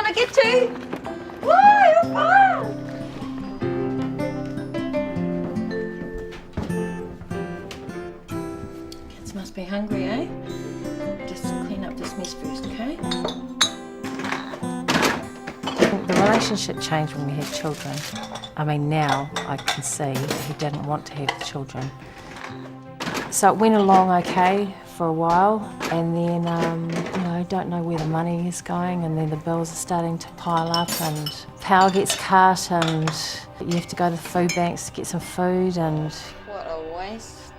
to get you. Woo, you're fine. Kids must be hungry, eh? Just clean up this mess first, okay? The relationship changed when we had children. I mean, now I can see he didn't want to have the children. So it went along okay for a while, and then, don't know where the money is going, and then the bills are starting to pile up, and power gets cut, and you have to go to the food banks to get some food, and... What a waste.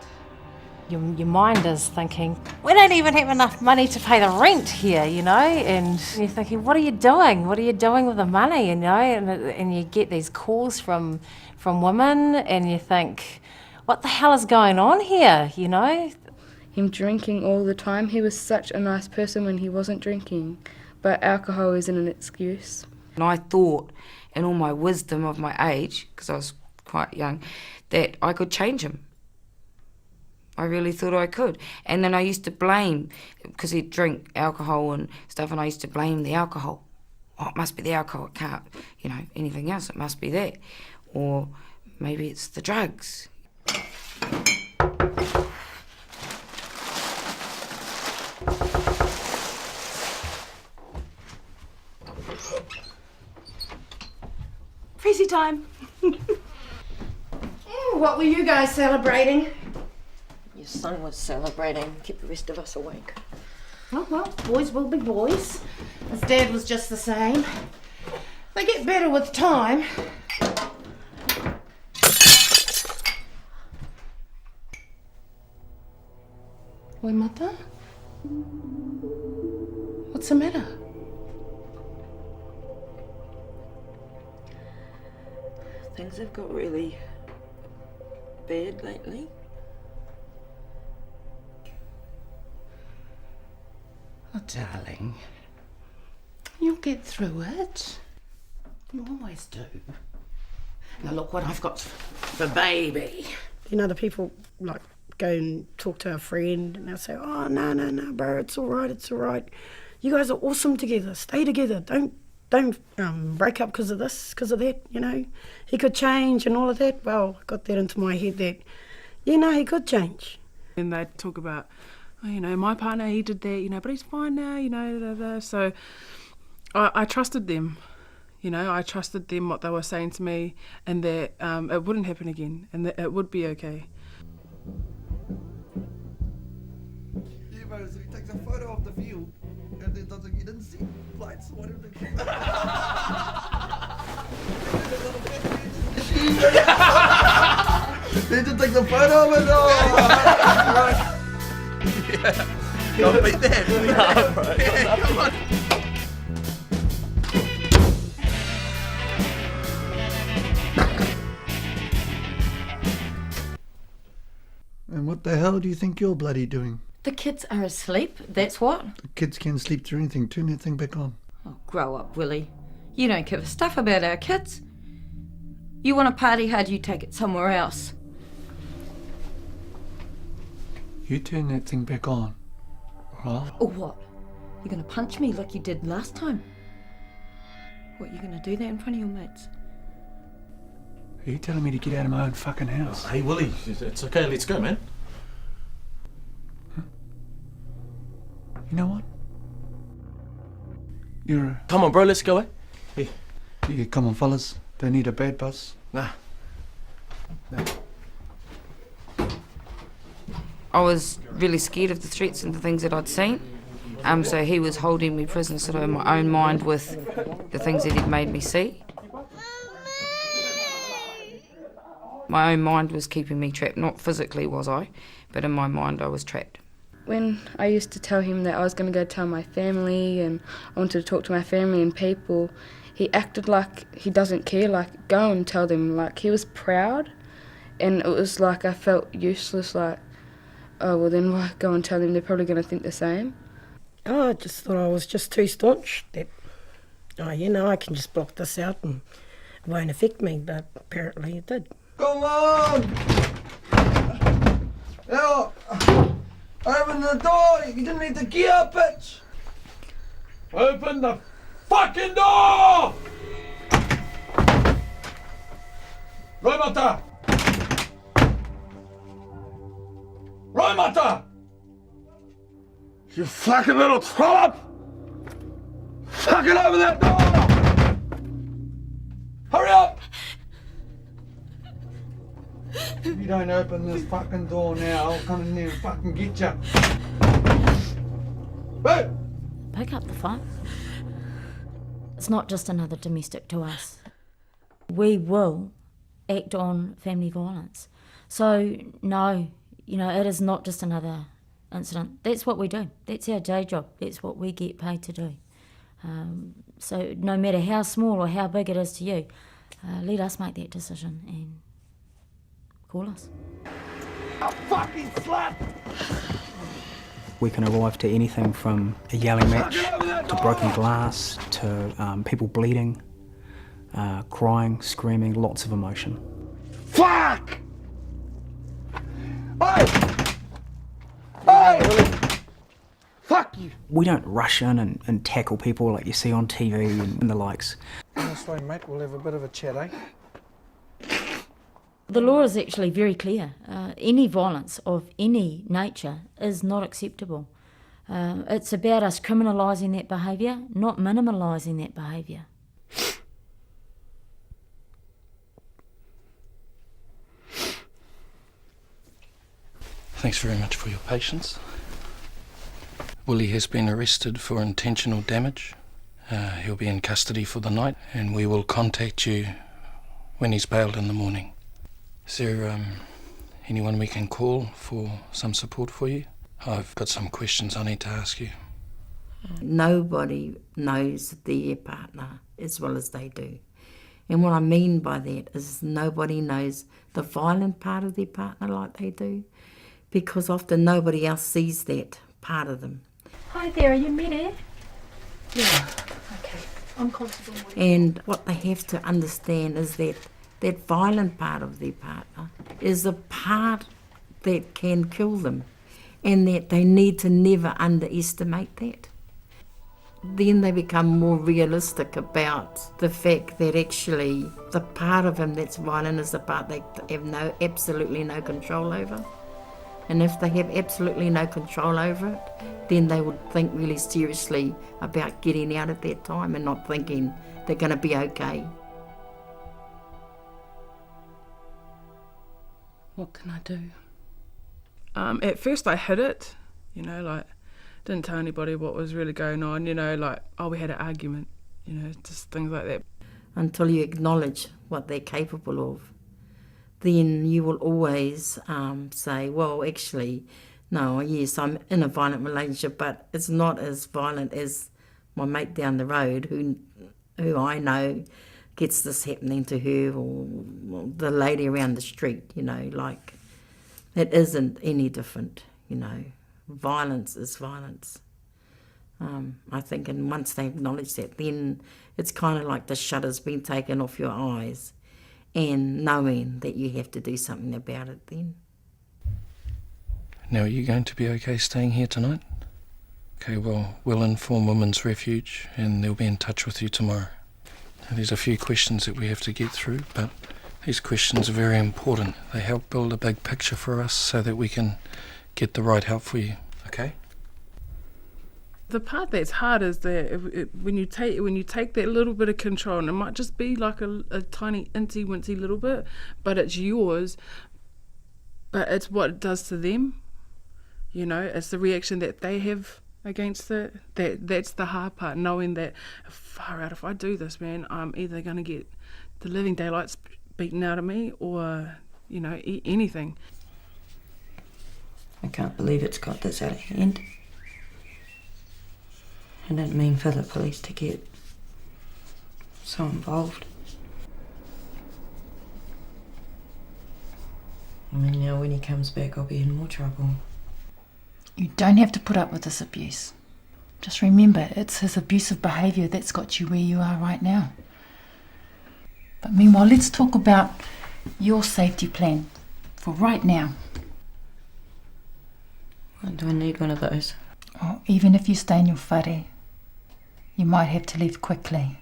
Your mind is thinking, we don't even have enough money to pay the rent here, and you're thinking, what are you doing? What are you doing with the money, And you get these calls from women, and you think, what the hell is going on here, Him drinking all the time. He was such a nice person when he wasn't drinking, but alcohol isn't an excuse. And I thought, in all my wisdom of my age, because I was quite young, that I could change him. I really thought I could. And then I used to blame, because he'd drink alcohol and stuff, and I used to blame the alcohol. Oh, it must be the alcohol, it can't, anything else, it must be that. Or maybe it's the drugs. Crazy time. What were you guys celebrating? Your son was celebrating. Keep the rest of us awake. Oh, well, boys will be boys. His dad was just the same. They get better with time. Roimata? What's the matter? Things have got really bad lately. Oh, darling. You'll get through it. You always do. Now look what I've got for baby. The people go and talk to a friend and they'll say, oh, no, bro, it's all right. You guys are awesome together. Stay together. Don't break up because of this, because of that, He could change and all of that. Well, I got that into my head that, he could change. And they'd talk about, my partner, he did that, but he's fine now, So I trusted them, I trusted them, what they were saying to me, and that it wouldn't happen again, and that it would be okay. Yeah, bro, so he takes a photo of the view, and then does you didn't see lights, whatever the They just take the photo of it. Yeah. Can't beat that. No, bro. Yeah, come on. And what the hell do you think you're bloody doing? The kids are asleep, that's what. The kids can't sleep through anything. Turn that thing back on. Oh, grow up, Willie. You don't give a stuff about our kids. You want to party hard, you take it somewhere else. You turn that thing back on, alright? Or what? You're going to punch me like you did last time? What, you going to do that in front of your mates? Are you telling me to get out of my own fucking house? Hey, Willie, it's okay, let's go, man. Huh? You know what? You're a... Come on, bro, let's go, eh? Yeah, come on, fellas. Don't need a bad buzz. Nah. I was really scared of the threats and the things that I'd seen. So he was holding me prisoner sort of in my own mind with the things that he'd made me see. My own mind was keeping me trapped. Not physically was I, but in my mind I was trapped. When I used to tell him that I was going to go tell my family and I wanted to talk to my family and people, he acted like he doesn't care, like go and tell them, like he was proud. And it was like I felt useless, like, oh, well then why go and tell them, they're probably going to think the same. Oh, I just thought I was just too staunch that, I can just block this out and it won't affect me, but apparently it did. Come on! Now, open the door! You didn't need the key up, bitch! Open the fucking door! Roimata! Roimata! You fucking little trollop! Fucking over that door! Hurry up! If you don't open this fucking door now, I'll come in there and fucking get you. Hey! Pick up the phone. It's not just another domestic to us. We will act on family violence. So, no, it is not just another incident. That's what we do. That's our day job. That's what we get paid to do. So no matter how small or how big it is to you, let us make that decision and call us. A fucking slut! We can arrive to anything from a yelling match to broken glass to people bleeding, crying, screaming, lots of emotion. Fuck! Hey! Hey! Fuck you! We don't rush in and tackle people like you see on TV and the likes. This way, mate, we'll have a bit of a chat, eh? The law is actually very clear. Any violence of any nature is not acceptable. It's about us criminalising that behaviour, not minimalising that behaviour. Thanks very much for your patience. Willie has been arrested for intentional damage. He'll be in custody for the night, and we will contact you when he's bailed in the morning. Is there anyone we can call for some support for you? I've got some questions I need to ask you. Nobody knows their partner as well as they do. And what I mean by that is nobody knows the violent part of their partner like they do, because often nobody else sees that part of them. Hi there, are you Mary? Yeah, okay. I'm comfortable with you. And what they have to understand is that that violent part of their partner is a part that can kill them, and that they need to never underestimate that. Then they become more realistic about the fact that actually the part of him that's violent is the part they have absolutely no control over. And if they have absolutely no control over it, then they would think really seriously about getting out at that time and not thinking they're going to be okay. What can I do? At first I hid it, didn't tell anybody what was really going on, we had an argument, just things like that. Until you acknowledge what they're capable of, then you will always say, well, actually, no, yes, I'm in a violent relationship, but it's not as violent as my mate down the road who I know gets this happening to her, or the lady around the street, it isn't any different, Violence is violence. I think, and once they acknowledge that, then it's kind of like the shutter's been taken off your eyes, and knowing that you have to do something about it then. Now, are you going to be okay staying here tonight? Okay, well, we'll inform Women's Refuge and they'll be in touch with you tomorrow. Now, there's a few questions that we have to get through, but these questions are very important. They help build a big picture for us so that we can get the right help for you, okay? The part that's hard is that when you take that little bit of control, and it might just be like a tiny incy-wincy little bit, but it's yours, but it's what it does to them, it's the reaction that they have against it. That's the hard part, knowing that, far out, if I do this, man, I'm either going to get the living daylights beaten out of me or, anything. I can't believe it's got this out of hand. I didn't mean for the police to get so involved. I mean, now when he comes back, I'll be in more trouble. You don't have to put up with this abuse. Just remember, it's his abusive behaviour that's got you where you are right now. But meanwhile, let's talk about your safety plan for right now. Do I need one of those? Oh, even if you stay in your whare, you might have to leave quickly.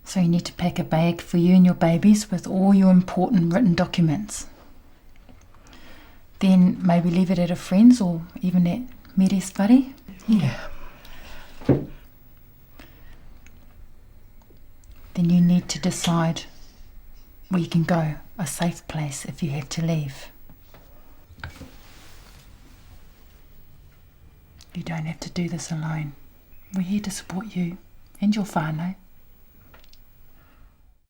So you need to pack a bag for you and your babies with all your important written documents. Then maybe leave it at a friend's or even at Mere's whare. Yeah. Then you need to decide where you can go, a safe place if you have to leave. You don't have to do this alone. We're here to support you and your whānau.